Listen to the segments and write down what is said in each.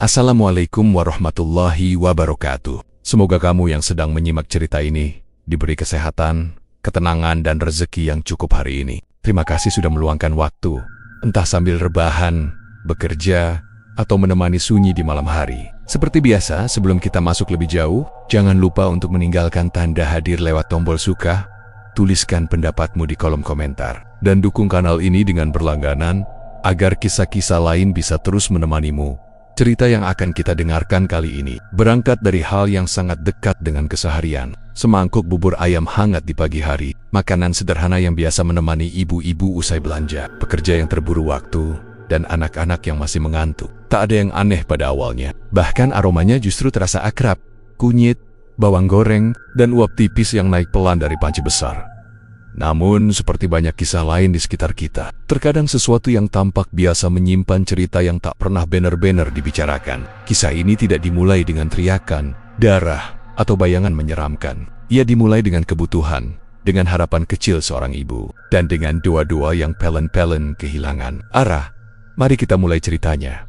Assalamualaikum warahmatullahi wabarakatuh. Semoga kamu yang sedang menyimak cerita ini diberi kesehatan, ketenangan, dan rezeki yang cukup hari ini. Terima kasih sudah meluangkan waktu, entah sambil rebahan, bekerja, atau menemani sunyi di malam hari. Seperti biasa, sebelum kita masuk lebih jauh, jangan lupa untuk meninggalkan tanda hadir lewat tombol suka, tuliskan pendapatmu di kolom komentar, dan dukung kanal ini dengan berlangganan, agar kisah-kisah lain bisa terus menemanimu. Cerita yang akan kita dengarkan kali ini berangkat dari hal yang sangat dekat dengan keseharian. Semangkuk bubur ayam hangat di pagi hari, makanan sederhana yang biasa menemani ibu-ibu usai belanja, pekerja yang terburu waktu, dan anak-anak yang masih mengantuk. Tak ada yang aneh pada awalnya, bahkan aromanya justru terasa akrab. Kunyit, bawang goreng, dan uap tipis yang naik pelan dari panci besar. Namun, seperti banyak kisah lain di sekitar kita, terkadang sesuatu yang tampak biasa menyimpan cerita yang tak pernah benar-benar dibicarakan. Kisah ini tidak dimulai dengan teriakan, darah, atau bayangan menyeramkan. Ia dimulai dengan kebutuhan, dengan harapan kecil seorang ibu, dan dengan doa-doa yang pelen-pelen kehilangan arah. Mari kita mulai ceritanya.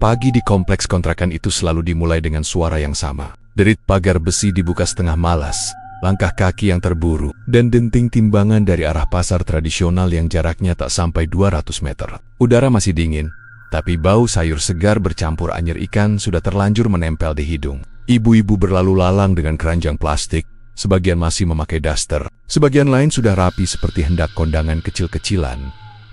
Pagi di kompleks kontrakan itu selalu dimulai dengan suara yang sama. Derit pagar besi dibuka setengah malas. Langkah kaki yang terburu, dan denting timbangan dari arah pasar tradisional yang jaraknya tak sampai 200 meter. Udara masih dingin, tapi bau sayur segar bercampur anyir ikan sudah terlanjur menempel di hidung. Ibu-ibu berlalu lalang dengan keranjang plastik, sebagian masih memakai daster, sebagian lain sudah rapi seperti hendak kondangan kecil-kecilan.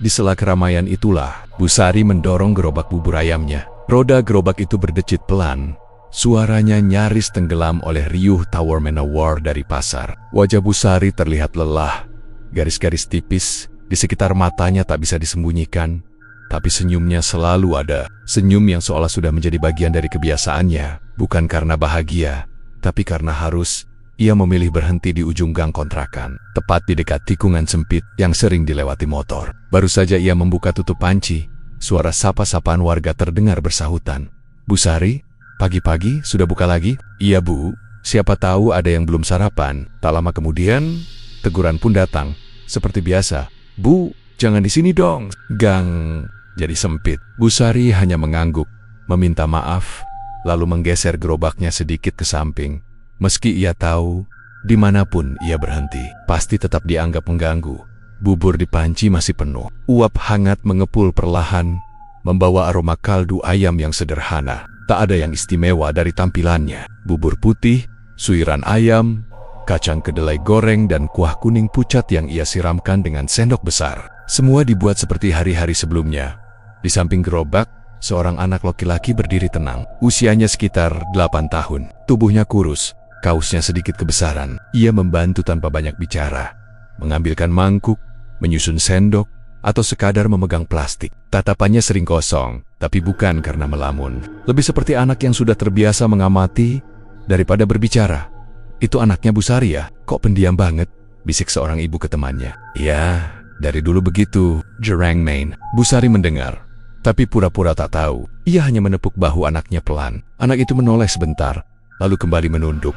Di sela keramaian itulah, Bu Sari mendorong gerobak bubur ayamnya. Roda gerobak itu berdecit pelan. Suaranya nyaris tenggelam oleh riuh Tower Manowar dari pasar. Wajah Bu Sari terlihat lelah. Garis-garis tipis di sekitar matanya tak bisa disembunyikan. Tapi senyumnya selalu ada. Senyum yang seolah sudah menjadi bagian dari kebiasaannya. Bukan karena bahagia, tapi karena harus. Ia memilih berhenti di ujung gang kontrakan. Tepat di dekat tikungan sempit yang sering dilewati motor. Baru saja ia membuka tutup panci. Suara sapa-sapaan warga terdengar bersahutan. Bu Sari? Pagi-pagi sudah buka lagi? Iya Bu, siapa tahu ada yang belum sarapan. Tak lama kemudian, teguran pun datang. Seperti biasa, Bu, jangan di sini dong. Gang jadi sempit. Bu Sari hanya mengangguk, meminta maaf, lalu menggeser gerobaknya sedikit ke samping. Meski ia tahu, dimanapun ia berhenti, pasti tetap dianggap mengganggu. Bubur di panci masih penuh. Uap hangat mengepul perlahan, membawa aroma kaldu ayam yang sederhana. Tak ada yang istimewa dari tampilannya. Bubur putih, suiran ayam, kacang kedelai goreng, dan kuah kuning pucat yang ia siramkan dengan sendok besar. Semua dibuat seperti hari-hari sebelumnya. Di samping gerobak, seorang anak laki-laki berdiri tenang. Usianya sekitar 8 tahun. Tubuhnya kurus, kaosnya sedikit kebesaran. Ia membantu tanpa banyak bicara. Mengambilkan mangkuk, menyusun sendok, atau sekadar memegang plastik. Tatapannya sering kosong, tapi bukan karena melamun. Lebih seperti anak yang sudah terbiasa mengamati daripada berbicara. Itu anaknya Bu Sari ya? Kok pendiam banget? Bisik seorang ibu ke temannya. Ya, dari dulu begitu, Jerang Main. Bu Sari mendengar, tapi pura-pura tak tahu. Ia hanya menepuk bahu anaknya pelan. Anak itu menoleh sebentar, lalu kembali menunduk.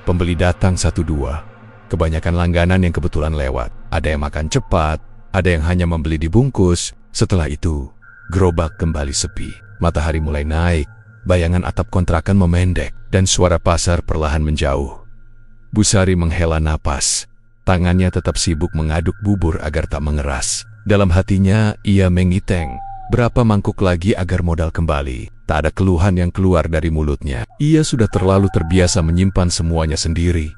Pembeli datang 1-2. Kebanyakan langganan yang kebetulan lewat. Ada yang makan cepat, ada yang hanya membeli dibungkus. Setelah itu, gerobak kembali sepi. Matahari mulai naik, bayangan atap kontrakan memendek, dan suara pasar perlahan menjauh. Bu Sari menghela napas. Tangannya tetap sibuk mengaduk bubur agar tak mengeras. Dalam hatinya, ia mengiteng. Berapa mangkuk lagi agar modal kembali? Tak ada keluhan yang keluar dari mulutnya. Ia sudah terlalu terbiasa menyimpan semuanya sendiri.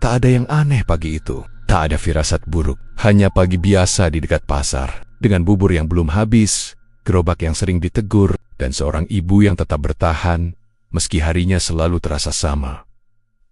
Tak ada yang aneh pagi itu. Tak ada firasat buruk, hanya pagi biasa di dekat pasar, dengan bubur yang belum habis, gerobak yang sering ditegur, dan seorang ibu yang tetap bertahan, meski harinya selalu terasa sama.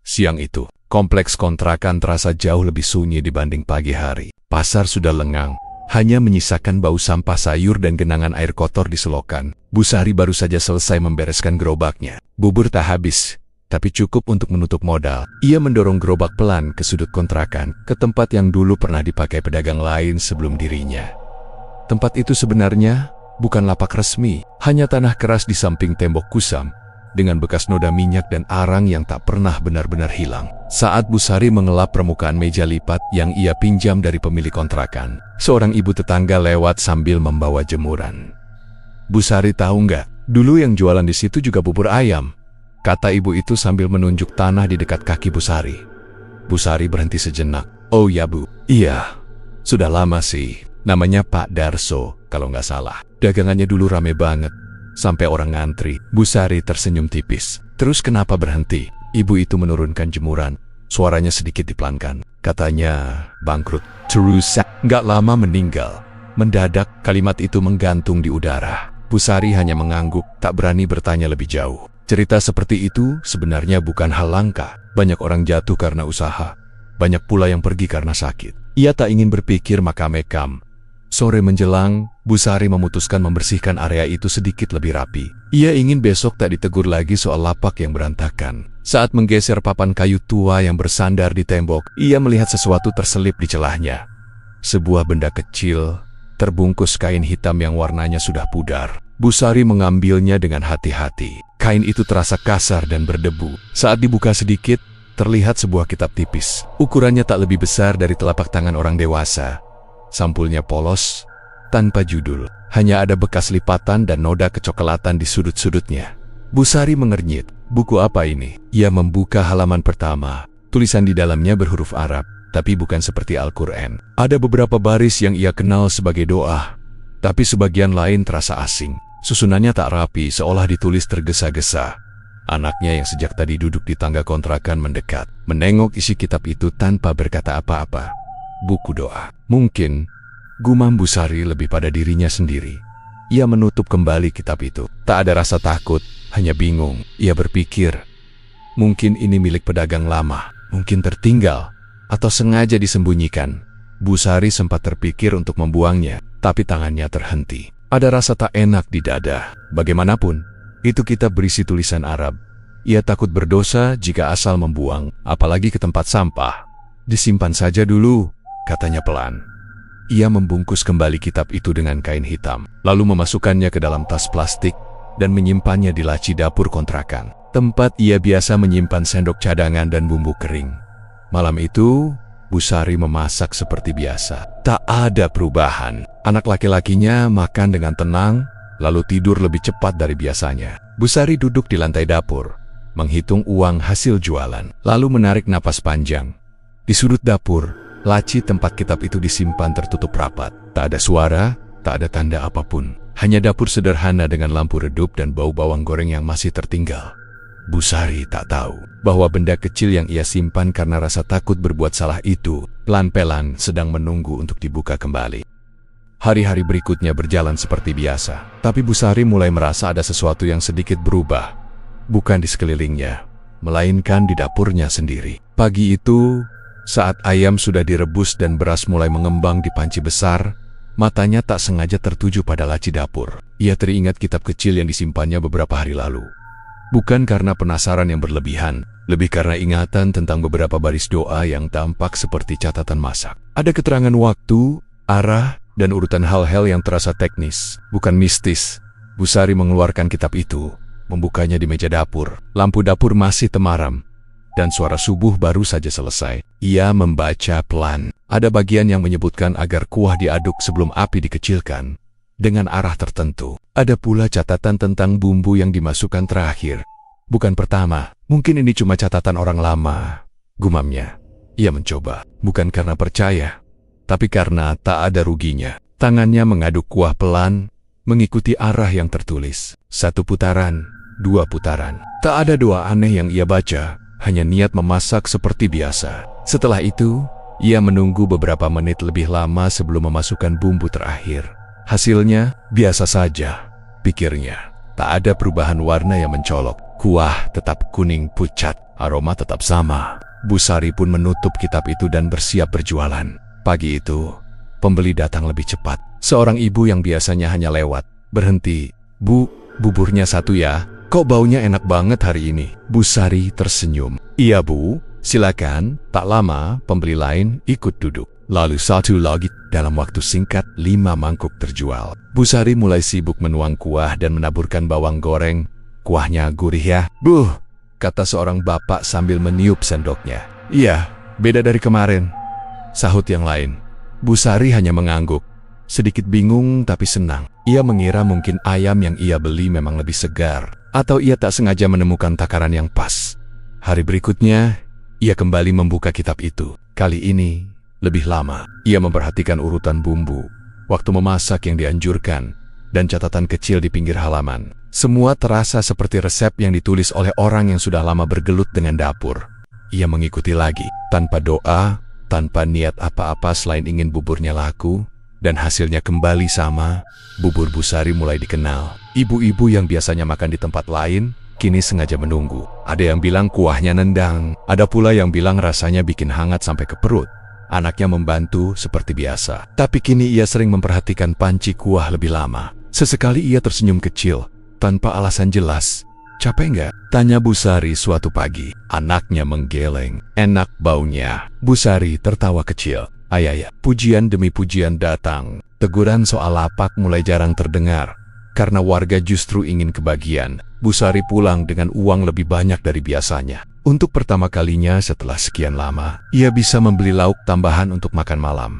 Siang itu, kompleks kontrakan terasa jauh lebih sunyi dibanding pagi hari. Pasar sudah lengang, hanya menyisakan bau sampah sayur dan genangan air kotor di selokan. Bu Sari baru saja selesai membereskan gerobaknya. Bubur tak habis, tapi cukup untuk menutup modal. Ia mendorong gerobak pelan ke sudut kontrakan, ke tempat yang dulu pernah dipakai pedagang lain sebelum dirinya. Tempat itu sebenarnya bukan lapak resmi, hanya tanah keras di samping tembok kusam, dengan bekas noda minyak dan arang yang tak pernah benar-benar hilang. Saat Bu Sari mengelap permukaan meja lipat yang ia pinjam dari pemilik kontrakan, seorang ibu tetangga lewat sambil membawa jemuran. Bu Sari tahu nggak, Dulu yang jualan di situ juga bubur ayam, kata ibu itu sambil menunjuk tanah di dekat kaki Bu Sari. Bu Sari berhenti sejenak. Oh ya Bu, iya, sudah lama sih. Namanya Pak Darso, kalau nggak salah. Dagangannya dulu rame banget, sampai orang ngantri. Bu Sari tersenyum tipis. Terus kenapa berhenti? Ibu itu menurunkan jemuran. Suaranya sedikit dipelankan. Katanya bangkrut. Terus nggak lama meninggal. Mendadak kalimat itu menggantung di udara. Bu Sari hanya mengangguk, tak berani bertanya lebih jauh. Cerita seperti itu sebenarnya bukan hal langka. Banyak orang jatuh karena usaha. Banyak pula yang pergi karena sakit. Ia tak ingin berpikir makam-makam. Sore menjelang, Bu Sari memutuskan membersihkan area itu sedikit lebih rapi. Ia ingin besok tak ditegur lagi soal lapak yang berantakan. Saat menggeser papan kayu tua yang bersandar di tembok, ia melihat sesuatu terselip di celahnya. Sebuah benda kecil, terbungkus kain hitam yang warnanya sudah pudar. Bu Sari mengambilnya dengan hati-hati. Kain itu terasa kasar dan berdebu. Saat dibuka sedikit, terlihat sebuah kitab tipis. Ukurannya tak lebih besar dari telapak tangan orang dewasa. Sampulnya polos, tanpa judul. Hanya ada bekas lipatan dan noda kecoklatan di sudut-sudutnya. Bu Sari mengernyit. Buku apa ini? Ia membuka halaman pertama. Tulisan di dalamnya berhuruf Arab, tapi bukan seperti Al-Quran. Ada beberapa baris yang ia kenal sebagai doa, tapi sebagian lain terasa asing. Susunannya tak rapi, seolah ditulis tergesa-gesa. Anaknya yang sejak tadi duduk di tangga kontrakan mendekat, menengok isi kitab itu tanpa berkata apa-apa. Buku doa. Mungkin, gumam Bu Sari lebih pada dirinya sendiri. Ia menutup kembali kitab itu. Tak ada rasa takut, hanya bingung. Ia berpikir, mungkin ini milik pedagang lama, mungkin tertinggal, atau sengaja disembunyikan. Bu Sari sempat terpikir untuk membuangnya, tapi tangannya terhenti. Ada rasa tak enak di dada. Bagaimanapun, itu kitab berisi tulisan Arab. Ia takut berdosa jika asal membuang, apalagi ke tempat sampah. Disimpan saja dulu, katanya pelan. Ia membungkus kembali kitab itu dengan kain hitam, lalu memasukkannya ke dalam tas plastik dan menyimpannya di laci dapur kontrakan, tempat ia biasa menyimpan sendok cadangan dan bumbu kering. Malam itu, Bu Sari memasak seperti biasa. Tak ada perubahan. Anak laki-lakinya makan dengan tenang, lalu tidur lebih cepat dari biasanya. Bu Sari duduk di lantai dapur, menghitung uang hasil jualan, lalu menarik napas panjang. Di sudut dapur, laci tempat kitab itu disimpan tertutup rapat. Tak ada suara, tak ada tanda apapun. Hanya dapur sederhana dengan lampu redup dan bau bawang goreng yang masih tertinggal. Bu Sari tak tahu bahwa benda kecil yang ia simpan karena rasa takut berbuat salah itu pelan-pelan sedang menunggu untuk dibuka kembali. Hari-hari berikutnya berjalan seperti biasa, tapi Bu Sari mulai merasa ada sesuatu yang sedikit berubah. Bukan di sekelilingnya, melainkan di dapurnya sendiri. Pagi itu, saat ayam sudah direbus dan beras mulai mengembang di panci besar, matanya tak sengaja tertuju pada laci dapur. Ia teringat kitab kecil yang disimpannya beberapa hari lalu. Bukan karena penasaran yang berlebihan, lebih karena ingatan tentang beberapa baris doa yang tampak seperti catatan masak. Ada keterangan waktu, arah, dan urutan hal-hal yang terasa teknis, bukan mistis. Bu Sari mengeluarkan kitab itu, membukanya di meja dapur. Lampu dapur masih temaram, dan suara subuh baru saja selesai. Ia membaca pelan. Ada bagian yang menyebutkan agar kuah diaduk sebelum api dikecilkan, dengan arah tertentu. Ada pula catatan tentang bumbu yang dimasukkan terakhir. Bukan pertama, mungkin ini cuma catatan orang lama, gumamnya. Ia mencoba, bukan karena percaya, tapi karena tak ada ruginya. Tangannya mengaduk kuah pelan, mengikuti arah yang tertulis. 1 putaran, 2 putaran. Tak ada doa aneh yang ia baca, hanya niat memasak seperti biasa. Setelah itu, ia menunggu beberapa menit lebih lama sebelum memasukkan bumbu terakhir. Hasilnya biasa saja, pikirnya. Tak ada perubahan warna yang mencolok. Kuah tetap kuning pucat, aroma tetap sama. Bu Sari pun menutup kitab itu dan bersiap berjualan. Pagi itu, pembeli datang lebih cepat. Seorang ibu yang biasanya hanya lewat, berhenti. Bu, buburnya 1 ya. Kok baunya enak banget hari ini? Bu Sari tersenyum. Iya Bu, silakan. Tak lama, pembeli lain ikut duduk. Lalu 1 lagi. Dalam waktu singkat, 5 mangkuk terjual. Bu Sari mulai sibuk menuang kuah dan menaburkan bawang goreng. Kuahnya gurih ya, Bu, kata seorang bapak sambil meniup sendoknya. Iya, beda dari kemarin, sahut yang lain. Bu Sari hanya mengangguk. sedikit bingung tapi senang. Ia mengira mungkin ayam yang ia beli memang lebih segar, atau ia tak sengaja menemukan takaran yang pas. Hari berikutnya, ia kembali membuka kitab itu. Kali ini, lebih lama. Ia memperhatikan urutan bumbu, waktu memasak yang dianjurkan, dan catatan kecil di pinggir halaman. Semua terasa seperti resep yang ditulis oleh orang yang sudah lama bergelut dengan dapur. Ia mengikuti lagi, tanpa doa, tanpa niat apa-apa selain ingin buburnya laku, dan hasilnya kembali sama. Bubur Busari mulai dikenal. Ibu-ibu yang biasanya makan di tempat lain, kini sengaja menunggu. Ada yang bilang kuahnya nendang, ada pula yang bilang rasanya bikin hangat sampai ke perut. Anaknya membantu seperti biasa, tapi kini ia sering memperhatikan panci kuah lebih lama. Sesekali ia tersenyum kecil, tanpa alasan jelas. "Capek nggak?" tanya Busari suatu pagi. Anaknya menggeleng. "Enak baunya." Busari tertawa kecil. Ayah, pujian demi pujian datang. Teguran soal lapak mulai jarang terdengar. Karena warga justru ingin kebagian, Busari pulang dengan uang lebih banyak dari biasanya. Untuk pertama kalinya setelah sekian lama, ia bisa membeli lauk tambahan untuk makan malam.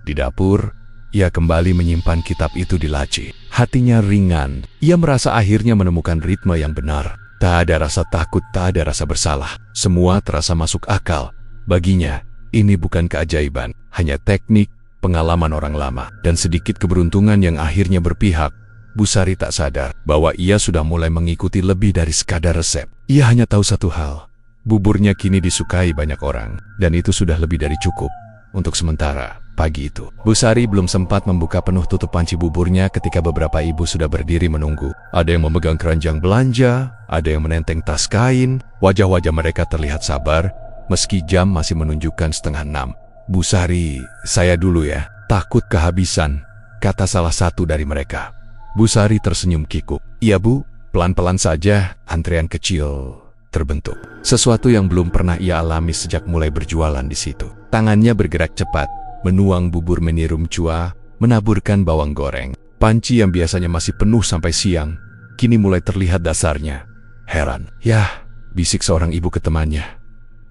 Di dapur, ia kembali menyimpan kitab itu di laci. Hatinya ringan, ia merasa akhirnya menemukan ritme yang benar. Tak ada rasa takut, tak ada rasa bersalah. Semua terasa masuk akal. Baginya, ini bukan keajaiban, hanya teknik, pengalaman orang lama, dan sedikit keberuntungan yang akhirnya berpihak. Busari tak sadar bahwa ia sudah mulai mengikuti lebih dari sekadar resep. Ia hanya tahu satu hal, buburnya kini disukai banyak orang, dan itu sudah lebih dari cukup. Untuk sementara, pagi itu, Busari belum sempat membuka penuh tutup panci buburnya ketika beberapa ibu sudah berdiri menunggu. Ada yang memegang keranjang belanja, ada yang menenteng tas kain. Wajah-wajah mereka terlihat sabar, meski jam masih menunjukkan 5:30. "Busari, saya dulu ya, takut kehabisan," kata salah satu dari mereka. Busari tersenyum kikuk. "Iya bu, pelan-pelan saja." Antrean kecil terbentuk. Sesuatu yang belum pernah ia alami sejak mulai berjualan di situ. Tangannya bergerak cepat, menuang bubur menirum cua, menaburkan bawang goreng. Panci yang biasanya masih penuh sampai siang, kini mulai terlihat dasarnya. Heran. "Yah," bisik seorang ibu ke temannya.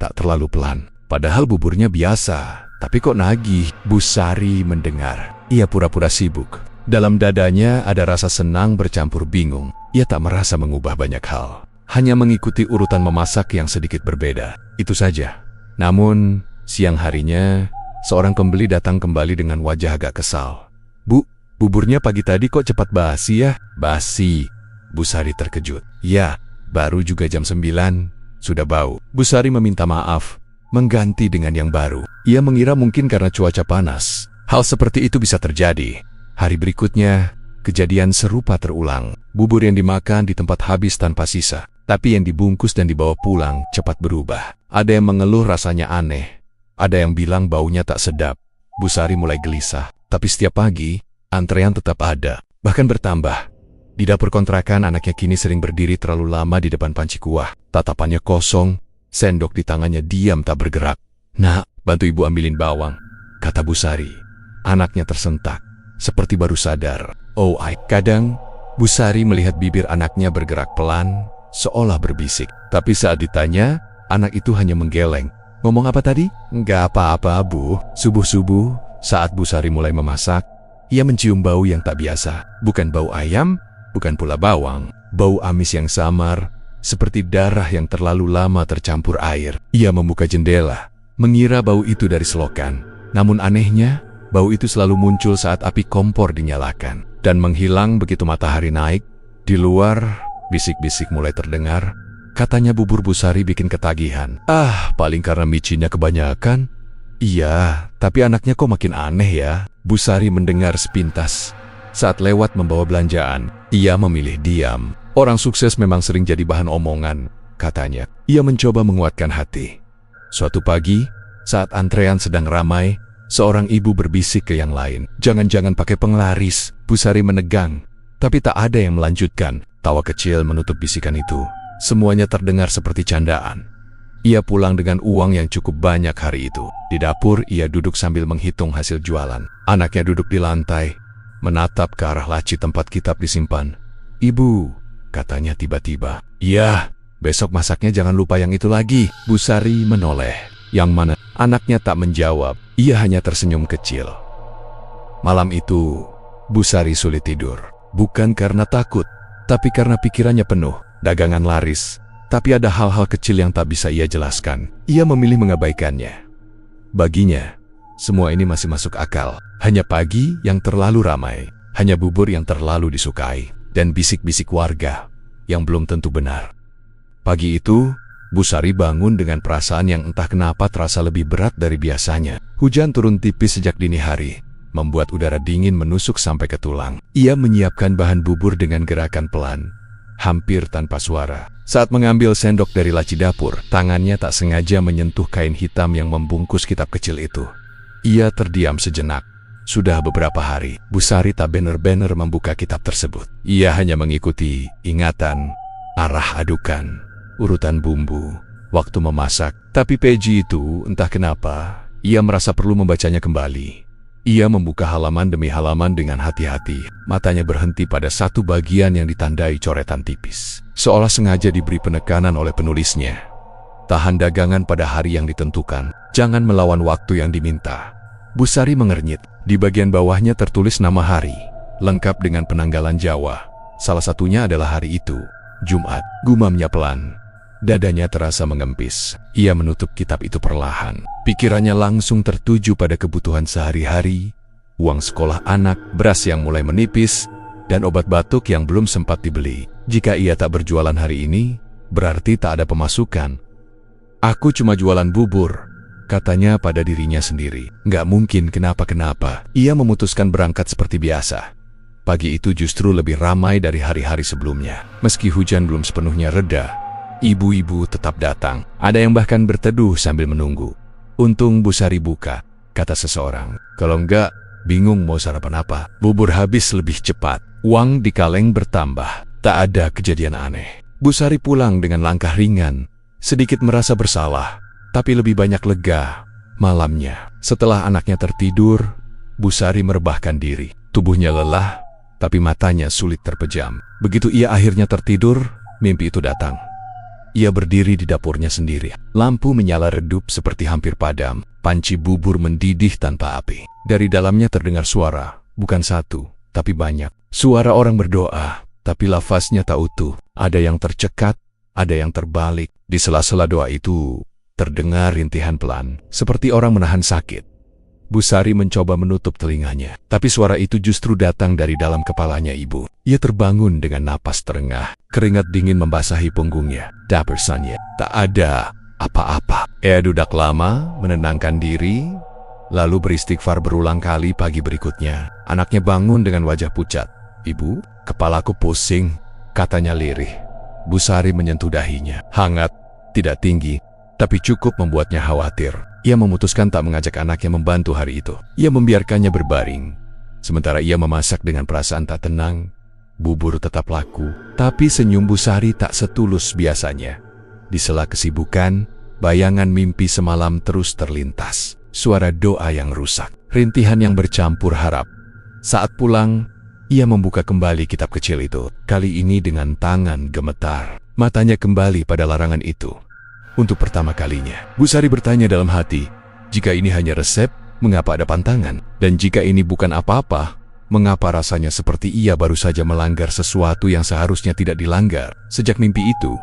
Tak terlalu pelan. Padahal buburnya biasa, tapi kok nagih. Busari mendengar. Ia pura-pura sibuk. Dalam dadanya ada rasa senang bercampur bingung. Ia tak merasa mengubah banyak hal. Hanya mengikuti urutan memasak yang sedikit berbeda. Itu saja. Namun, siang harinya, seorang pembeli datang kembali dengan wajah agak kesal. "Bu, buburnya pagi tadi kok cepat basi ya?" "Basi." Busari terkejut. "Ya, baru juga jam 9. Sudah bau." Busari meminta maaf, mengganti dengan yang baru. Ia mengira mungkin karena cuaca panas. Hal seperti itu bisa terjadi. Hari berikutnya, kejadian serupa terulang. Bubur yang dimakan di tempat habis tanpa sisa, tapi yang dibungkus dan dibawa pulang cepat berubah. Ada yang mengeluh rasanya aneh. Ada yang bilang baunya tak sedap. Busari mulai gelisah, tapi setiap pagi, antrean tetap ada, bahkan bertambah. Di dapur kontrakan, anaknya kini sering berdiri terlalu lama di depan panci kuah. Tatapannya kosong, sendok di tangannya diam tak bergerak. "Nak, bantu ibu ambilin bawang," kata Busari. Anaknya tersentak, seperti baru sadar. Kadang, Busari melihat bibir anaknya bergerak pelan, seolah berbisik. Tapi saat ditanya, anak itu hanya menggeleng. "Ngomong apa tadi?" "Enggak apa-apa, Bu." Subuh-subuh, saat Busari mulai memasak, ia mencium bau yang tak biasa. Bukan bau ayam, bukan pula bawang. Bau amis yang samar, seperti darah yang terlalu lama tercampur air. Ia membuka jendela, mengira bau itu dari selokan. Namun anehnya, bau itu selalu muncul saat api kompor dinyalakan, dan menghilang begitu matahari naik. Di luar, bisik-bisik mulai terdengar. Katanya bubur Busari bikin ketagihan. Paling karena micinnya kebanyakan." "Iya, tapi anaknya kok makin aneh ya?" Busari mendengar sepintas. Saat lewat membawa belanjaan, ia memilih diam. "Orang sukses memang sering jadi bahan omongan," katanya. Ia mencoba menguatkan hati. Suatu pagi, saat antrean sedang ramai, seorang ibu berbisik ke yang lain. "Jangan-jangan pakai penglaris." Busari menegang, tapi tak ada yang melanjutkan. Tawa kecil menutup bisikan itu. Semuanya terdengar seperti candaan. Ia pulang dengan uang yang cukup banyak hari itu. Di dapur, ia duduk sambil menghitung hasil jualan. Anaknya duduk di lantai, menatap ke arah laci tempat kitab disimpan. "Ibu," katanya tiba-tiba. "Iya, besok masaknya jangan lupa yang itu lagi." Busari menoleh. "Yang mana?" Anaknya tak menjawab. Ia hanya tersenyum kecil. Malam itu, Bu Sari sulit tidur. Bukan karena takut, tapi karena pikirannya penuh. Dagangan laris, tapi ada hal-hal kecil yang tak bisa ia jelaskan. Ia memilih mengabaikannya. Baginya, semua ini masih masuk akal. Hanya pagi yang terlalu ramai, hanya bubur yang terlalu disukai, dan bisik-bisik warga yang belum tentu benar. Pagi itu, Bu Sari bangun dengan perasaan yang entah kenapa terasa lebih berat dari biasanya. Hujan turun tipis sejak dini hari, membuat udara dingin menusuk sampai ke tulang. Ia menyiapkan bahan bubur dengan gerakan pelan, hampir tanpa suara. Saat mengambil sendok dari laci dapur, tangannya tak sengaja menyentuh kain hitam yang membungkus kitab kecil itu. Ia terdiam sejenak. Sudah beberapa hari, Bu Sari tak benar-benar membuka kitab tersebut. Ia hanya mengikuti ingatan, arah adukan, urutan bumbu, waktu memasak. Tapi peji itu, entah kenapa, ia merasa perlu membacanya kembali. Ia membuka halaman demi halaman dengan hati-hati. Matanya berhenti pada satu bagian yang ditandai coretan tipis, seolah sengaja diberi penekanan oleh penulisnya. Tahan dagangan pada hari yang ditentukan, jangan melawan waktu yang diminta. Bu Sari mengernyit. Di bagian bawahnya tertulis nama hari, lengkap dengan penanggalan Jawa. Salah satunya adalah hari itu, Jumat. Gumamnya pelan. Dadanya terasa mengempis. Ia menutup kitab itu perlahan. Pikirannya langsung tertuju pada kebutuhan sehari-hari, uang sekolah anak, beras yang mulai menipis, dan obat batuk yang belum sempat dibeli. Jika ia tak berjualan hari ini, berarti tak ada pemasukan. Aku cuma jualan bubur, katanya pada dirinya sendiri. Nggak mungkin kenapa-kenapa. Ia memutuskan berangkat seperti biasa. Pagi itu justru lebih ramai dari hari-hari sebelumnya. Meski hujan belum sepenuhnya reda, ibu-ibu tetap datang. Ada yang bahkan berteduh sambil menunggu. Untung Bu Sari buka, kata seseorang. Kalau enggak, bingung mau sarapan apa. Bubur habis lebih cepat. Uang di kaleng bertambah. Tak ada kejadian aneh. Bu Sari pulang dengan langkah ringan. Sedikit merasa bersalah, tapi lebih banyak lega. Malamnya, setelah anaknya tertidur, Bu Sari merebahkan diri. Tubuhnya lelah, tapi matanya sulit terpejam. Begitu ia akhirnya tertidur, mimpi itu datang. Ia berdiri di dapurnya sendiri. Lampu menyala redup seperti hampir padam. Panci bubur mendidih tanpa api. Dari dalamnya terdengar suara, bukan satu, tapi banyak. Suara orang berdoa, tapi lafaznya tak utuh. Ada yang tercekat, ada yang terbalik. Di sela-sela doa itu, terdengar rintihan pelan, seperti orang menahan sakit. Bu Sari mencoba menutup telinganya, tapi suara itu justru datang dari dalam kepalanya ibu. Ia terbangun dengan napas terengah, keringat dingin membasahi punggungnya. Dapersannya, tak ada apa-apa. Ia duduk lama, menenangkan diri, lalu beristighfar berulang kali. Pagi berikutnya, anaknya bangun dengan wajah pucat. Ibu, kepalaku pusing, katanya lirih. Bu Sari menyentuh dahinya, hangat, tidak tinggi, tapi cukup membuatnya khawatir. Ia memutuskan tak mengajak anaknya membantu hari itu. Ia membiarkannya berbaring. Sementara ia memasak dengan perasaan tak tenang, bubur tetap laku. Tapi senyum Bu Sari tak setulus biasanya. Di sela kesibukan, bayangan mimpi semalam terus terlintas. Suara doa yang rusak, rintihan yang bercampur harap. Saat pulang, ia membuka kembali kitab kecil itu. Kali ini dengan tangan gemetar. Matanya kembali pada larangan itu. Untuk pertama kalinya, Bu Sari bertanya dalam hati, jika ini hanya resep, mengapa ada pantangan? Dan jika ini bukan apa-apa, mengapa rasanya seperti ia baru saja melanggar sesuatu yang seharusnya tidak dilanggar? Sejak mimpi itu,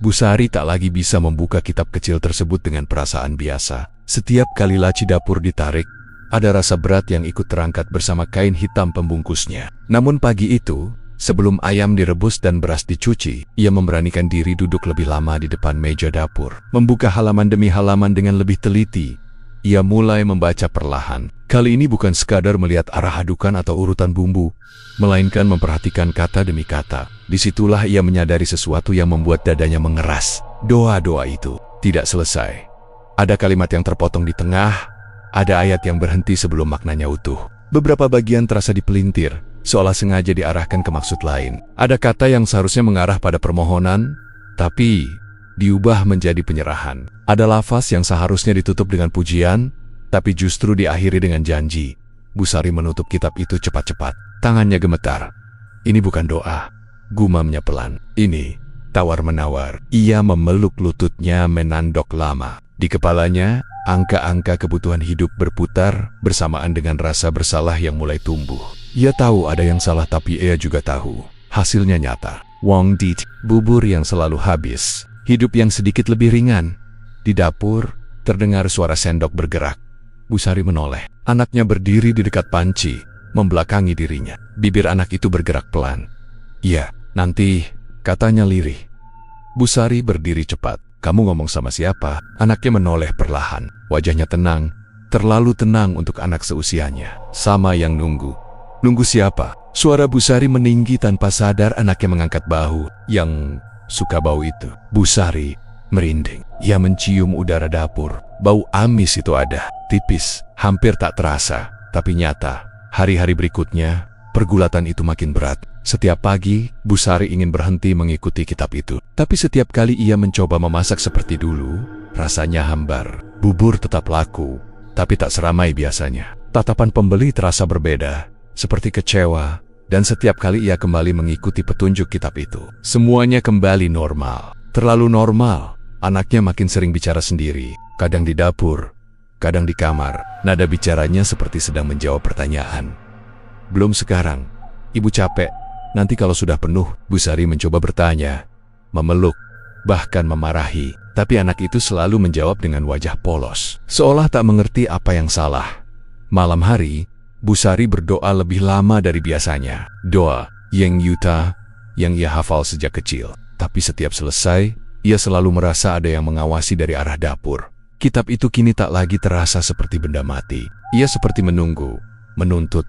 Bu Sari tak lagi bisa membuka kitab kecil tersebut dengan perasaan biasa. Setiap kali laci dapur ditarik, ada rasa berat yang ikut terangkat bersama kain hitam pembungkusnya. Namun pagi itu, sebelum ayam direbus dan beras dicuci, ia memberanikan diri duduk lebih lama di depan meja dapur. Membuka halaman demi halaman dengan lebih teliti, ia mulai membaca perlahan. Kali ini bukan sekadar melihat arah adukan atau urutan bumbu, melainkan memperhatikan kata demi kata. Disitulah ia menyadari sesuatu yang membuat dadanya mengeras. Doa-doa itu tidak selesai. Ada kalimat yang terpotong di tengah, ada ayat yang berhenti sebelum maknanya utuh. Beberapa bagian terasa dipelintir, seolah sengaja diarahkan ke maksud lain. Ada kata yang seharusnya mengarah pada permohonan, tapi diubah menjadi penyerahan. Ada lafaz yang seharusnya ditutup dengan pujian, tapi justru diakhiri dengan janji. Bu Sari menutup kitab itu cepat-cepat. Tangannya gemetar. Ini bukan doa, gumamnya pelan. Ini tawar-menawar. Ia memeluk lututnya menandok lama. Di kepalanya Angka-angka kebutuhan hidup berputar bersamaan dengan rasa bersalah yang mulai tumbuh. Ia tahu ada yang salah, tapi ia juga tahu hasilnya nyata. Wong Dit, bubur yang selalu habis, hidup yang sedikit lebih ringan. Di dapur, terdengar suara sendok bergerak. Busari menoleh. Anaknya berdiri di dekat panci, membelakangi dirinya. Bibir anak itu bergerak pelan. "Iya, nanti," katanya lirih. Busari berdiri cepat. "Kamu ngomong sama siapa?" Anaknya menoleh perlahan. Wajahnya tenang, terlalu tenang untuk anak seusianya. "Sama yang nunggu." "Nunggu siapa?" Suara Busari meninggi tanpa sadar. Anaknya mengangkat bahu. "Yang suka bau itu." Busari merinding. Ia mencium udara dapur. Bau amis itu ada, tipis, hampir tak terasa, tapi nyata. Hari-hari berikutnya, pergulatan itu makin berat. Setiap pagi, Busari ingin berhenti mengikuti kitab itu. Tapi setiap kali ia mencoba memasak seperti dulu, rasanya hambar. Bubur tetap laku, tapi tak seramai biasanya. Tatapan pembeli terasa berbeda, seperti kecewa, dan setiap kali ia kembali mengikuti petunjuk kitab itu, semuanya kembali normal. Terlalu normal. Anaknya makin sering bicara sendiri, kadang di dapur, kadang di kamar. Nada bicaranya seperti sedang menjawab pertanyaan. "Belum sekarang, Ibu capek. Nanti kalau sudah penuh." Busari mencoba bertanya, memeluk, bahkan memarahi. Tapi anak itu selalu menjawab dengan wajah polos, seolah tak mengerti apa yang salah. Malam hari, Busari berdoa lebih lama dari biasanya. Doa yang yuta, yang ia hafal sejak kecil. Tapi setiap selesai, ia selalu merasa ada yang mengawasi dari arah dapur. Kitab itu kini tak lagi terasa seperti benda mati. Ia seperti menunggu, menuntut,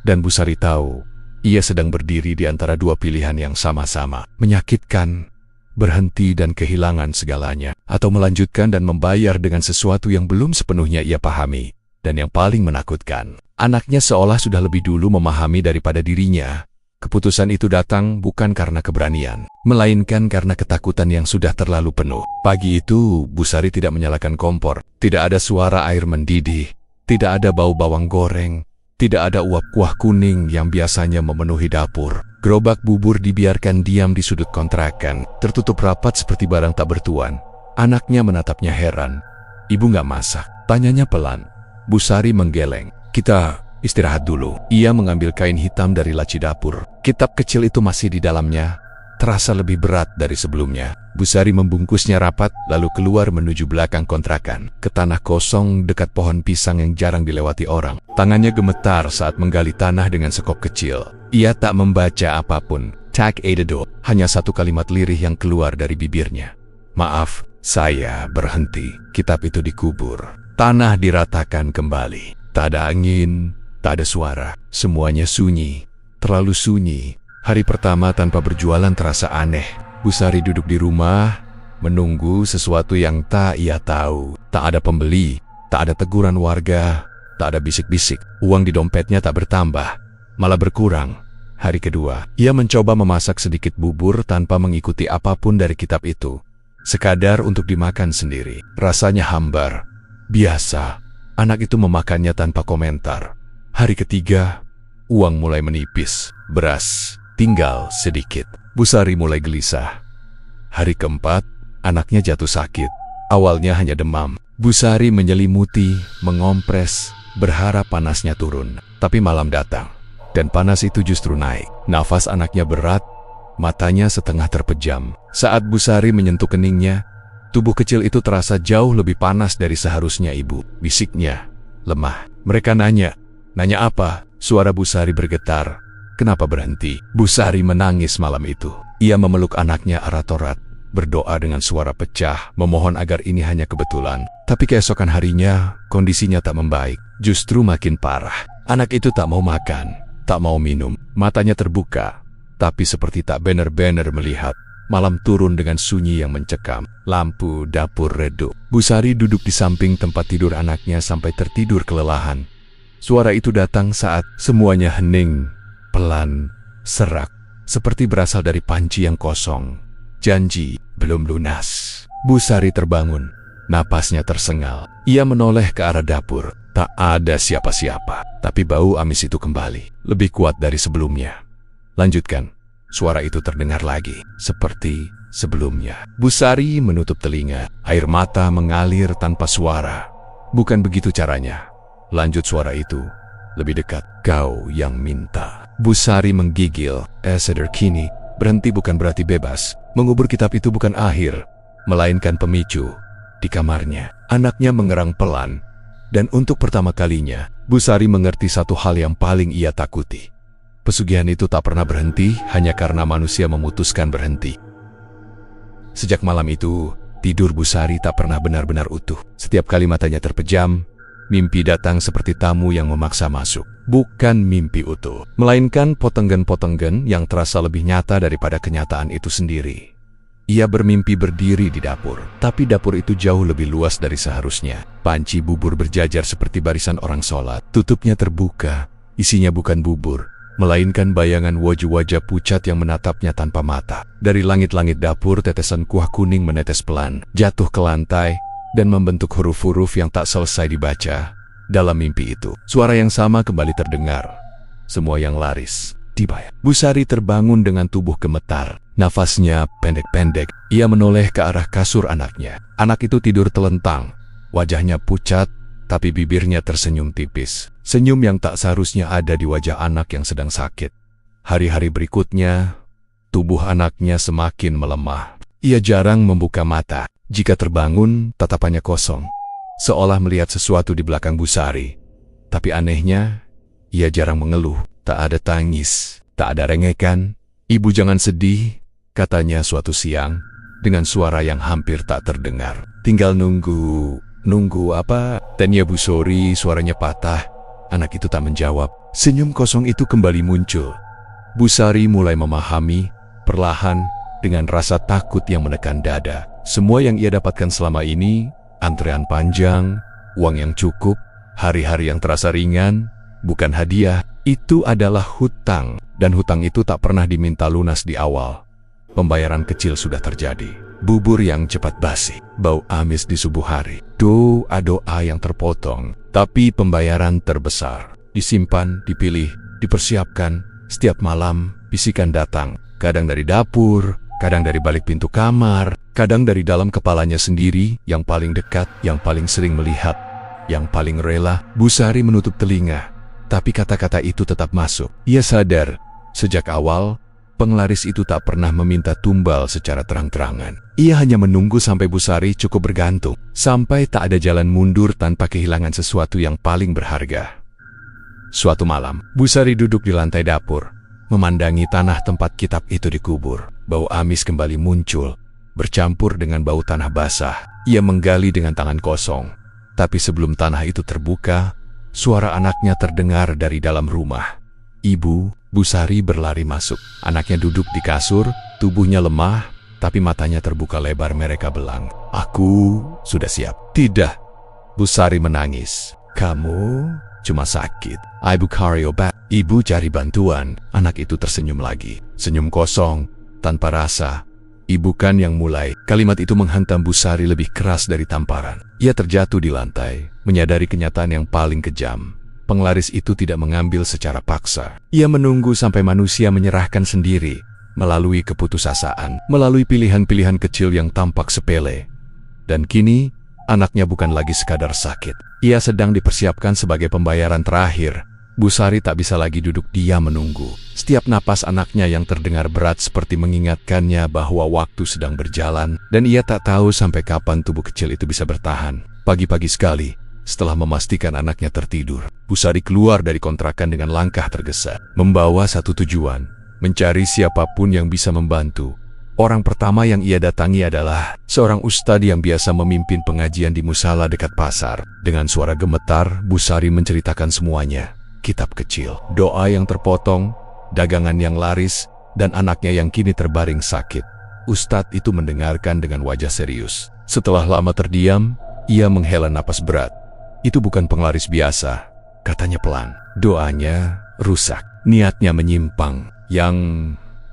dan Busari tahu, ia sedang berdiri di antara dua pilihan yang sama-sama menyakitkan, berhenti dan kehilangan segalanya, atau melanjutkan dan membayar dengan sesuatu yang belum sepenuhnya ia pahami. Dan yang paling menakutkan, anaknya seolah sudah lebih dulu memahami daripada dirinya. Keputusan itu datang bukan karena keberanian, melainkan karena ketakutan yang sudah terlalu penuh. Pagi itu, Busari tidak menyalakan kompor. Tidak ada suara air mendidih, tidak ada bau bawang goreng, tidak ada uap kuah kuning yang biasanya memenuhi dapur. Gerobak bubur dibiarkan diam di sudut kontrakan, tertutup rapat seperti barang tak bertuan. Anaknya menatapnya heran. "Ibu nggak masak?" tanyanya pelan. Busari menggeleng. "Kita istirahat dulu." Ia mengambil kain hitam dari laci dapur. Kitab kecil itu masih di dalamnya, terasa lebih berat dari sebelumnya. Busari membungkusnya rapat, lalu keluar menuju belakang kontrakan, ke tanah kosong dekat pohon pisang yang jarang dilewati orang. Tangannya gemetar saat menggali tanah dengan sekop kecil. Ia tak membaca apapun. "Tak edado," hanya satu kalimat lirih yang keluar dari bibirnya. "Maaf, saya berhenti." Kitab itu dikubur. Tanah diratakan kembali. Tak ada angin, tak ada suara. Semuanya sunyi, terlalu sunyi. Hari pertama tanpa berjualan terasa aneh. Busari duduk di rumah, menunggu sesuatu yang tak ia tahu. Tak ada pembeli, tak ada teguran warga, tak ada bisik-bisik. Uang di dompetnya tak bertambah, malah berkurang. Hari kedua, ia mencoba memasak sedikit bubur tanpa mengikuti apapun dari kitab itu. Sekadar untuk dimakan sendiri. Rasanya hambar, biasa. Anak itu memakannya tanpa komentar. Hari ketiga, uang mulai menipis. Beras tinggal sedikit. Busari mulai gelisah. Hari keempat, anaknya jatuh sakit. Awalnya hanya demam. Busari menyelimuti, mengompres, berharap panasnya turun. Tapi malam datang, dan panas itu justru naik. Nafas anaknya berat, matanya setengah terpejam. Saat Busari menyentuh keningnya, tubuh kecil itu terasa jauh lebih panas dari seharusnya. "Ibu," bisiknya, lemah. Mereka nanya apa? Suara Busari bergetar. "Kenapa berhenti?" Busari menangis malam itu. Ia memeluk anaknya erat-erat, berdoa dengan suara pecah, memohon agar ini hanya kebetulan. Tapi keesokan harinya, kondisinya tak membaik, justru makin parah. Anak itu tak mau makan, tak mau minum. Matanya terbuka, tapi seperti tak benar-benar melihat. Malam turun dengan sunyi yang mencekam. Lampu dapur redup. Busari duduk di samping tempat tidur anaknya sampai tertidur kelelahan. Suara itu datang saat semuanya hening, pelan, serak, seperti berasal dari panci yang kosong. Janji belum lunas. Busari terbangun, napasnya tersengal. Ia menoleh ke arah dapur. Tak ada siapa-siapa, tapi bau amis itu kembali, lebih kuat dari sebelumnya. "Lanjutkan." Suara itu terdengar lagi, seperti sebelumnya. Busari menutup telinga, air mata mengalir tanpa suara. Bukan begitu caranya. Lanjut suara itu. Lebih dekat. Kau yang minta. Bu Sari menggigil. Sadar kini, berhenti bukan berarti bebas. Mengubur kitab itu bukan akhir, melainkan pemicu. Di kamarnya, anaknya mengerang pelan. Dan untuk pertama kalinya, Bu Sari mengerti satu hal yang paling ia takuti. Pesugihan itu tak pernah berhenti hanya karena manusia memutuskan berhenti. Sejak malam itu, tidur Bu Sari tak pernah benar-benar utuh. Setiap kali matanya terpejam, mimpi datang seperti tamu yang memaksa masuk. Bukan mimpi utuh, melainkan potenggen-potenggen yang terasa lebih nyata daripada kenyataan itu sendiri. Ia bermimpi berdiri di dapur, tapi dapur itu jauh lebih luas dari seharusnya. Panci bubur berjajar seperti barisan orang sholat. Tutupnya terbuka, isinya bukan bubur, melainkan bayangan wajah-wajah pucat yang menatapnya tanpa mata. Dari langit-langit dapur, tetesan kuah kuning menetes pelan, jatuh ke lantai, dan membentuk huruf-huruf yang tak selesai dibaca. Dalam mimpi itu, suara yang sama kembali terdengar. Semua yang laris dibayar. Bu Sari terbangun dengan tubuh gemetar. Nafasnya pendek-pendek. Ia menoleh ke arah kasur anaknya. Anak itu tidur telentang. Wajahnya pucat, tapi bibirnya tersenyum tipis. Senyum yang tak seharusnya ada di wajah anak yang sedang sakit. Hari-hari berikutnya, tubuh anaknya semakin melemah. Ia jarang membuka mata. Jika terbangun, tatapannya kosong, seolah melihat sesuatu di belakang Bu Sari. Tapi anehnya, ia jarang mengeluh. Tak ada tangis, tak ada rengekan. "Ibu jangan sedih," katanya suatu siang, dengan suara yang hampir tak terdengar. "Tinggal nunggu apa?" Tanya Bu Sari, suaranya patah. Anak itu tak menjawab. Senyum kosong itu kembali muncul. Bu Sari mulai memahami, perlahan, dengan rasa takut yang menekan dada. Semua yang ia dapatkan selama ini, antrean panjang, uang yang cukup, hari-hari yang terasa ringan, bukan hadiah, itu adalah hutang. Dan hutang itu tak pernah diminta lunas di awal. Pembayaran kecil sudah terjadi. Bubur yang cepat basi, bau amis di subuh hari, doa-doa yang terpotong. Tapi pembayaran terbesar, disimpan, dipilih, dipersiapkan. Setiap malam, bisikan datang. Kadang dari dapur, kadang dari balik pintu kamar, kadang dari dalam kepalanya sendiri, yang paling dekat, yang paling sering melihat, yang paling rela. Bu Sari menutup telinga, tapi kata-kata itu tetap masuk. Ia sadar, sejak awal, penglaris itu tak pernah meminta tumbal secara terang-terangan. Ia hanya menunggu sampai Bu Sari cukup bergantung, sampai tak ada jalan mundur tanpa kehilangan sesuatu yang paling berharga. Suatu malam, Bu Sari duduk di lantai dapur, memandangi tanah tempat kitab itu dikubur. Bau amis kembali muncul, bercampur dengan bau tanah basah. Ia menggali dengan tangan kosong, tapi sebelum tanah itu terbuka, suara anaknya terdengar dari dalam rumah. "Ibu." Bu Sari berlari masuk. Anaknya duduk di kasur, tubuhnya lemah, tapi matanya terbuka lebar mereka belang. "Aku sudah siap." "Tidak." Bu Sari menangis. "Kamu cuma sakit. Ibu cari obat." "Ibu cari bantuan." Anak itu tersenyum lagi. Senyum kosong, tanpa rasa. "Ibu kan yang mulai." Kalimat itu menghantam Bu Sari lebih keras dari tamparan. Ia terjatuh di lantai, menyadari kenyataan yang paling kejam. Penglaris itu tidak mengambil secara paksa. Ia menunggu sampai manusia menyerahkan sendiri, melalui keputusasaan, melalui pilihan-pilihan kecil yang tampak sepele. Dan kini, anaknya bukan lagi sekadar sakit. Ia sedang dipersiapkan sebagai pembayaran terakhir. Bu Sari tak bisa lagi duduk diam menunggu. Setiap napas anaknya yang terdengar berat seperti mengingatkannya bahwa waktu sedang berjalan, dan ia tak tahu sampai kapan tubuh kecil itu bisa bertahan. Pagi-pagi sekali, setelah memastikan anaknya tertidur, Bu Sari keluar dari kontrakan dengan langkah tergesa, membawa satu tujuan, mencari siapapun yang bisa membantu. Orang pertama yang ia datangi adalah seorang ustadz yang biasa memimpin pengajian di musala dekat pasar. Dengan suara gemetar, Bu Sari menceritakan semuanya. Kitab kecil, doa yang terpotong, dagangan yang laris, dan anaknya yang kini terbaring sakit. Ustadz itu mendengarkan dengan wajah serius. Setelah lama terdiam, ia menghela napas berat. "Itu bukan penglaris biasa," katanya pelan. "Doanya rusak, niatnya menyimpang." Yang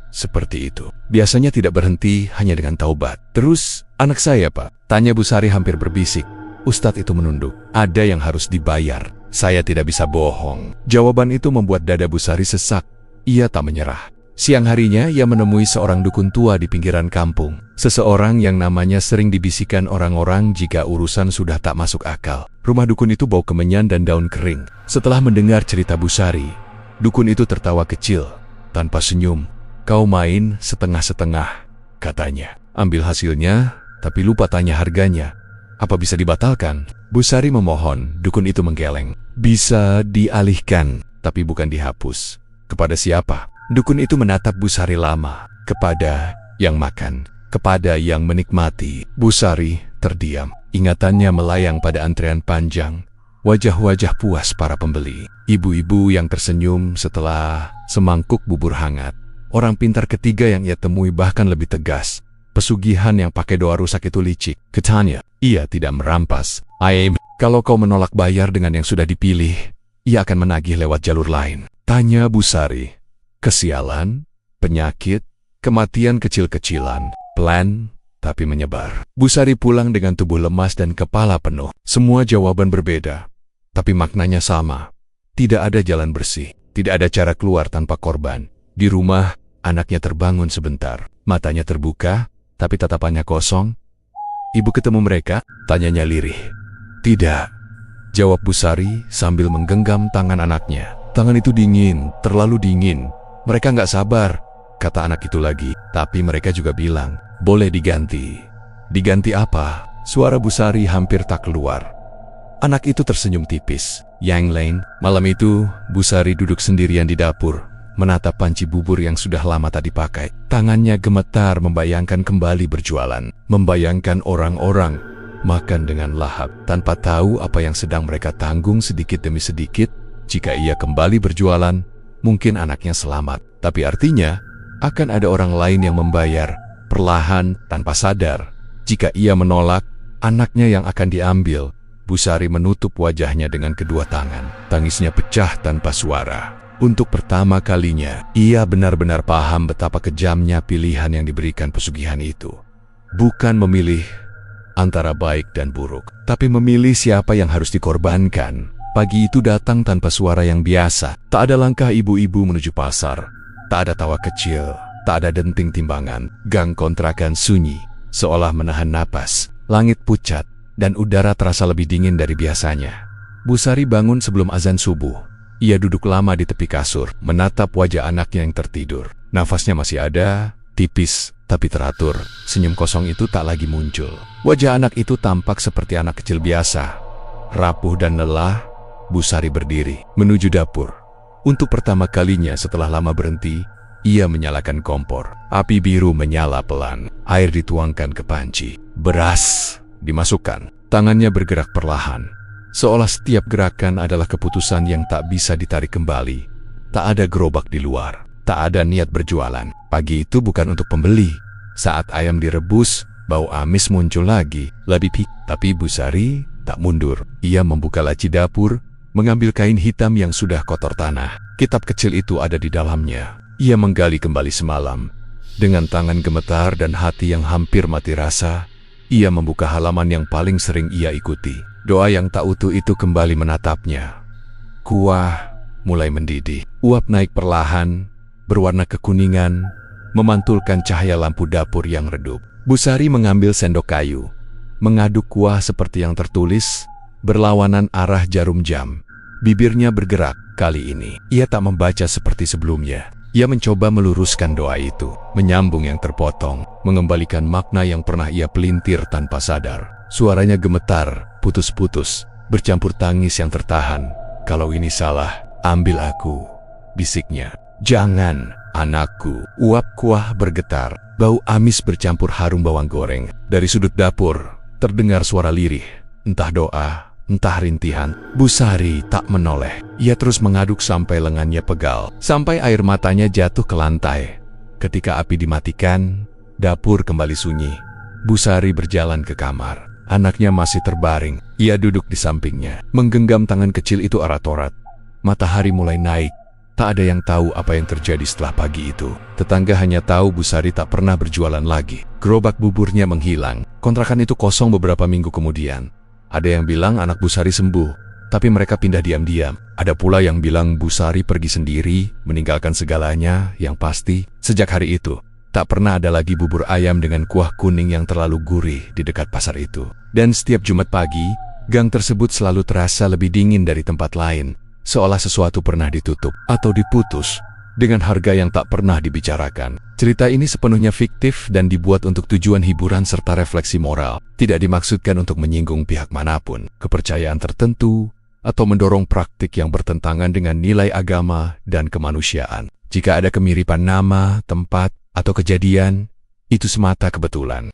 seperti itu biasanya tidak berhenti hanya dengan taubat. "Terus, anak saya, Pak?" tanya Bu Sari hampir berbisik. Ustadz itu menunduk. "Ada yang harus dibayar. Saya tidak bisa bohong." Jawaban itu membuat dada Bu Sari sesak. Ia tak menyerah. Siang harinya ia menemui seorang dukun tua di pinggiran kampung. Seseorang yang namanya sering dibisikkan orang-orang jika urusan sudah tak masuk akal. Rumah dukun itu bau kemenyan dan daun kering. Setelah mendengar cerita Busari, dukun itu tertawa kecil, tanpa senyum. "Kau main setengah-setengah," katanya. "Ambil hasilnya, tapi lupa tanya harganya. Apa bisa dibatalkan?" Busari memohon, dukun itu menggeleng. "Bisa dialihkan, tapi bukan dihapus." "Kepada siapa?" Dukun itu menatap Busari lama. "Kepada yang makan, kepada yang menikmati." Busari terdiam. Ingatannya melayang pada antrean panjang, wajah-wajah puas para pembeli. Ibu-ibu yang tersenyum setelah semangkuk bubur hangat. Orang pintar ketiga yang ia temui bahkan lebih tegas. Pesugihan yang pakai doa rusak itu licik. Katanya, ia tidak merampas. Kalau kau menolak bayar dengan yang sudah dipilih, ia akan menagih lewat jalur lain." Tanya Busari. "Kesialan, penyakit, kematian kecil-kecilan, pelan tapi menyebar." Busari pulang dengan tubuh lemas dan kepala penuh. Semua jawaban berbeda, tapi maknanya sama. Tidak ada jalan bersih, tidak ada cara keluar tanpa korban. Di rumah, anaknya terbangun sebentar. Matanya terbuka, tapi tatapannya kosong. "Ibu ketemu mereka?" tanyanya lirih. "Tidak," jawab Busari sambil menggenggam tangan anaknya. "Tangan itu dingin, terlalu dingin. Mereka nggak sabar," kata anak itu lagi. "Tapi mereka juga bilang, boleh diganti." "Diganti apa?" Suara Busari hampir tak keluar. Anak itu tersenyum tipis. Yang lain, malam itu Busari duduk sendirian di dapur, menatap panci bubur yang sudah lama tak dipakai. Tangannya gemetar membayangkan kembali berjualan, membayangkan orang-orang makan dengan lahap, tanpa tahu apa yang sedang mereka tanggung sedikit demi sedikit. Jika ia kembali berjualan, mungkin anaknya selamat, tapi artinya akan ada orang lain yang membayar, perlahan tanpa sadar. Jika ia menolak, anaknya yang akan diambil. Busari menutup wajahnya dengan kedua tangan. Tangisnya pecah tanpa suara. Untuk pertama kalinya, ia benar-benar paham betapa kejamnya pilihan yang diberikan pesugihan itu. Bukan memilih antara baik dan buruk, tapi memilih siapa yang harus dikorbankan. Pagi itu datang tanpa suara yang biasa. Tak ada langkah ibu-ibu menuju pasar. Tak ada tawa kecil. Tak ada denting timbangan. Gang kontrakan sunyi, seolah menahan napas. Langit pucat, dan udara terasa lebih dingin dari biasanya. Busari bangun sebelum azan subuh. Ia duduk lama di tepi kasur, menatap wajah anaknya yang tertidur. Nafasnya masih ada, tipis, tapi teratur. Senyum kosong itu tak lagi muncul. Wajah anak itu tampak seperti anak kecil biasa. Rapuh dan lelah, Busari berdiri, menuju dapur. Untuk pertama kalinya setelah lama berhenti, ia menyalakan kompor. Api biru menyala pelan, air dituangkan ke panci. Beras dimasukkan, tangannya bergerak perlahan. Seolah setiap gerakan adalah keputusan yang tak bisa ditarik kembali. Tak ada gerobak di luar, tak ada niat berjualan. Pagi itu bukan untuk pembeli. Saat ayam direbus, bau amis muncul lagi. Tapi Busari tak mundur. Ia membuka laci dapur, mengambil kain hitam yang sudah kotor tanah. Kitab kecil itu ada di dalamnya. Ia menggali kembali semalam. Dengan tangan gemetar dan hati yang hampir mati rasa, ia membuka halaman yang paling sering ia ikuti. Doa yang tak utuh itu kembali menatapnya. Kuah mulai mendidih. Uap naik perlahan, berwarna kekuningan, memantulkan cahaya lampu dapur yang redup. Busari mengambil sendok kayu, mengaduk kuah seperti yang tertulis, berlawanan arah jarum jam. Bibirnya bergerak. Kali ini, ia tak membaca seperti sebelumnya. Ia mencoba meluruskan doa itu, menyambung yang terpotong, mengembalikan makna yang pernah ia pelintir tanpa sadar. Suaranya gemetar, putus-putus, bercampur tangis yang tertahan. "Kalau ini salah, ambil aku," bisiknya. "Jangan, anakku." Uap kuah bergetar, bau amis bercampur harum bawang goreng. Dari sudut dapur, terdengar suara lirih, entah doa, entah rintihan. Busari tak menoleh. Ia terus mengaduk sampai lengannya pegal, sampai air matanya jatuh ke lantai. Ketika api dimatikan, dapur kembali sunyi. Busari berjalan ke kamar. Anaknya masih terbaring. Ia duduk di sampingnya, menggenggam tangan kecil itu erat-erat. Matahari mulai naik. Tak ada yang tahu apa yang terjadi setelah pagi itu. Tetangga hanya tahu Busari tak pernah berjualan lagi. Gerobak buburnya menghilang. Kontrakan itu kosong beberapa minggu kemudian. Ada yang bilang anak Busari sembuh. tapi mereka pindah diam-diam. Ada pula yang bilang Bu Sari pergi sendiri, meninggalkan segalanya. Yang pasti, sejak hari itu, tak pernah ada lagi bubur ayam dengan kuah kuning yang terlalu gurih di dekat pasar itu. Dan setiap Jumat pagi, gang tersebut selalu terasa lebih dingin dari tempat lain, seolah sesuatu pernah ditutup atau diputus dengan harga yang tak pernah dibicarakan. Cerita ini sepenuhnya fiktif dan dibuat untuk tujuan hiburan serta refleksi moral, tidak dimaksudkan untuk menyinggung pihak manapun, kepercayaan tertentu, atau mendorong praktik yang bertentangan dengan nilai agama dan kemanusiaan. Jika ada kemiripan nama, tempat, atau kejadian, itu semata kebetulan.